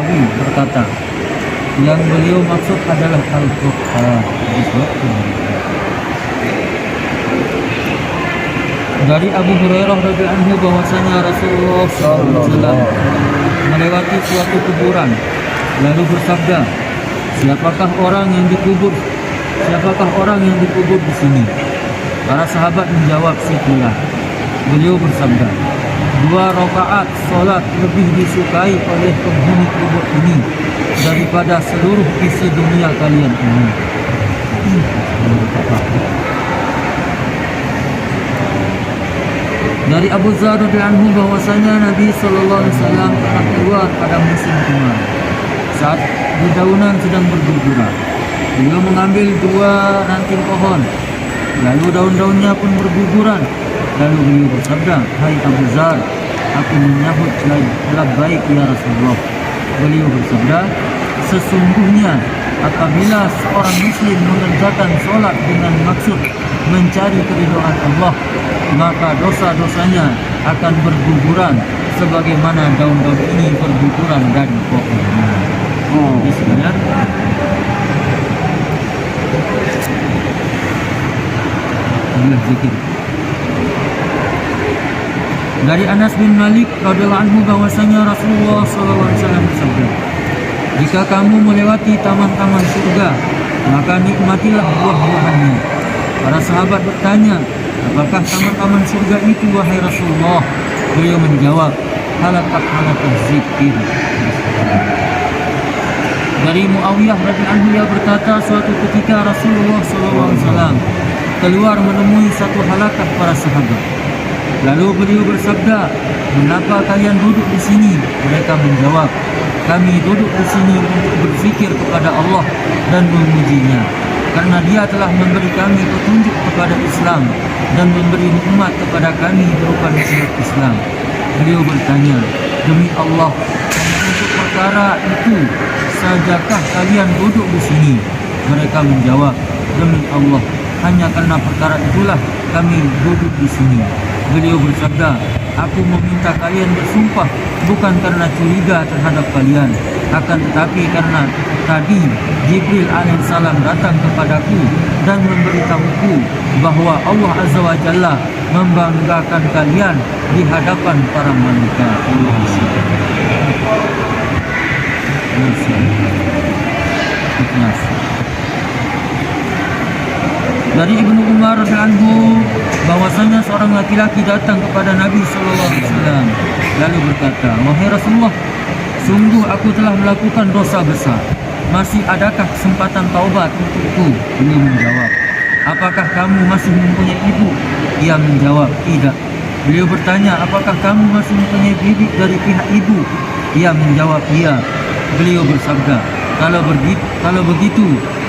Nawawi berkata, yang beliau maksud adalah Al-Qur'an. Dari Abu Hurairah radhiyallahu anhu bahwasanya Rasulullah SAW melewati suatu kuburan lalu bersabda, siapakah orang yang dikubur di sini? Para sahabat menjawab, si fulan. Beliau bersabda, 2 rakaat salat lebih disukai oleh penghuni kubur ini daripada seluruh isi dunia kalian ini. Dari Abu Dzar radhiyallahu anhu bahwasanya Nabi sallallahu alaihi wasallam pernah keluar pada musim kemarau saat dedaunan sedang berguguran. Beliau mengambil 2 ranting pohon, lalu daun-daunnya pun berguguran. Lalu beliau bersabda, hai Abu Dzar, aku menyahut labbaik ya Rasulullah. Beliau bersabda, sesungguhnya apabila seorang muslim mengerjakan sholat dengan maksud mencari keridhaan Allah, maka dosa-dosanya akan berguguran sebagaimana daun-daun ini berguguran dari pohonnya. Zikir. Dari Anas bin Malik radhiyallahu anhu bahwasanya Rasulullah SAW bersabda, jika kamu melewati taman-taman surga, maka nikmatilah buah-buahannya. Para sahabat bertanya, apakah taman-taman surga itu wahai Rasulullah? Beliau menjawab, halaqat zikir. Dari Muawiyah radhiyallahu anhu ia berkata, suatu ketika Rasulullah SAW keluar menemui satu halaqah para sahabat. Lalu beliau bersabda, mengapa kalian duduk di sini? Mereka menjawab, kami duduk di sini untuk berzikir kepada Allah dan memujinya, karena Dia telah memberi kami petunjuk kepada Islam dan memberi nikmat kepada kami berupa nikmat Islam. Beliau bertanya, demi Allah, untuk perkara itu sajakah kalian duduk di sini? Mereka menjawab, demi Allah, hanya karena perkara itulah kami duduk di sini. Beliau bersabda, aku meminta kalian bersumpah bukan karena curiga terhadap kalian, akan tetapi karena tadi Jibril alaihissalam datang kepadaku dan memberitahuku bahwa Allah Azza wa Jalla membanggakan kalian di hadapan para malaikat. Dari Ibnu Umar radhiyallahu anhu bahwasanya seorang laki-laki datang kepada Nabi sallallahu alaihi wasallam lalu berkata, wahai Rasulullah, sungguh aku telah melakukan dosa besar. Masih adakah kesempatan taubat untukku? Beliau menjawab, apakah kamu masih mempunyai ibu? Ia menjawab, tidak. Beliau bertanya, apakah kamu masih mempunyai bibi dari pihak ibu? Ia menjawab, iya. Beliau bersabda, kalau begitu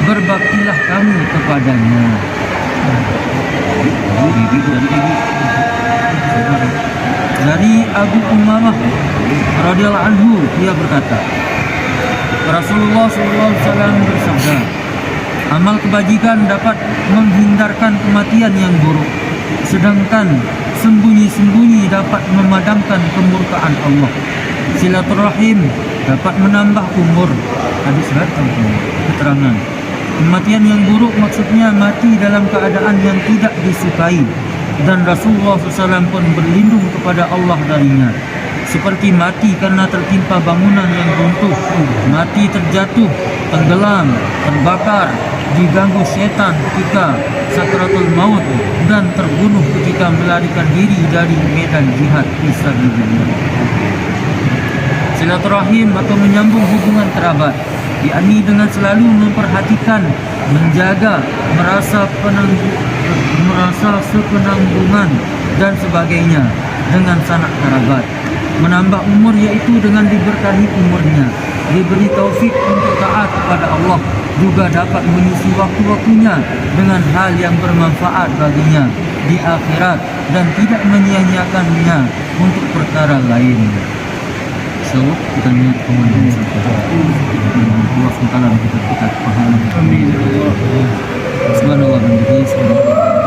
berbaktilah kamu kepadanya. Dari Abu Umamah radhiyallahu anhu ia berkata, Rasulullah SAW bersabda, amal kebajikan dapat menghindarkan kematian yang buruk, sedangkan sembunyi-sembunyi dapat memadamkan kemurkaan Allah. Silaturahim dapat menambah umur. Hadis keterangan. Kematian yang buruk maksudnya mati dalam keadaan yang tidak disukai, dan Rasulullah SAW pun berlindung kepada Allah darinya. Seperti mati karena tertimpa bangunan yang runtuh, mati terjatuh, tenggelam, terbakar, diganggu setan ketika sakratul maut, dan terbunuh ketika melarikan diri dari medan jihad fisabilillah. Silaturahim atau menyambung hubungan kerabat, yakni dengan selalu memperhatikan, menjaga, merasa sepenanggungan dan sebagainya dengan sanak kerabat. Menambah umur yaitu dengan diberkahi umurnya, diberi taufik untuk taat kepada Allah, juga dapat mengisi waktu-waktunya dengan hal yang bermanfaat baginya di akhirat dan tidak menyia-nyiakannya untuk perkara lain. So, kita lihat komandan Allah SWT kita paham. Amin. Subhanallah dan bihamdihi.